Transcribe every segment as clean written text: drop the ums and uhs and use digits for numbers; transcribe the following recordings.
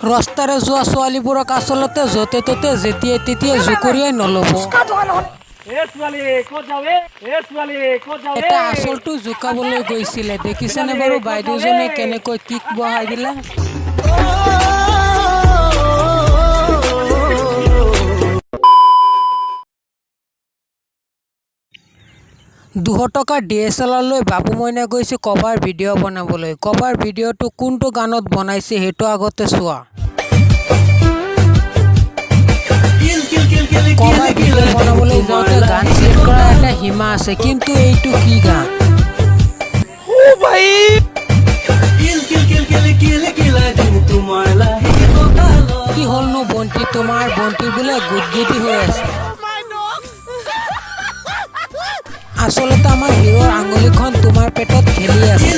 ৰাস্তাৰে যোৱা ছোৱালীবোৰক আচলতে য'তে ত'তে যেতিয়াই তেতিয়াই জুকুৰিয়াই নল'ব। এটা আচলটো জোকাবলৈ গৈছিলে, দেখিছেনে বাৰু বাইদেউজনে কেনেকৈ কিক বহাই দিলে। 200 টকাৰ DSLR লৈ বাবু মইনা গৈছে কভাৰ ভিডিঅ' বনাবলৈ। কভাৰ ভিডিঅ'টো কোনটো গানত বনাইছে সেইটো আগতে চোৱা। কভাৰ ভিডিঅ' বনাবলৈ যাওঁতে গান চিলেক্ট কৰা এটা সীমা আছে, কিন্তু এইটো কি গান? কি হ'লনো বন্তি, তোমাৰ বন্তি বোলে গুদগুদি হৈ আছে। আচলতে আমাৰ হিৰোৰ আঙুলিখন তোমাৰ পেটত খেলি আছে।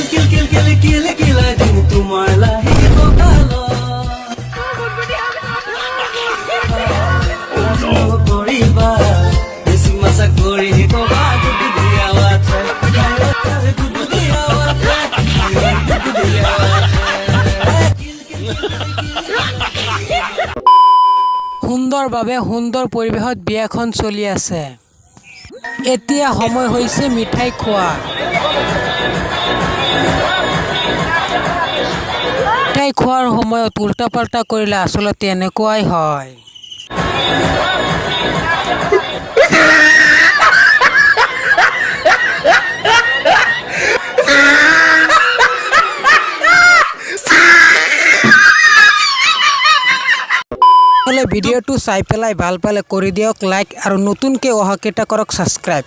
সুন্দৰভাৱে সুন্দৰ পৰিৱেশত বিয়াখন চলি আছে। এতিয়া সময় হৈছে মিঠাই খোৱা। মিঠাই খোৱাৰ সময়ত উল্টা পাল্টা কৰিলে আচলতে এনেকুৱাই হয়। ভিডিঅ'টো চাই পেলাই ভাল পালে কৰি দিয়ক লাইক আৰু নতুনকৈ অহাকেইটা কৰক ছাবস্ক্ৰাইব।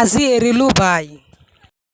আজি এৰিলোঁ, বাই।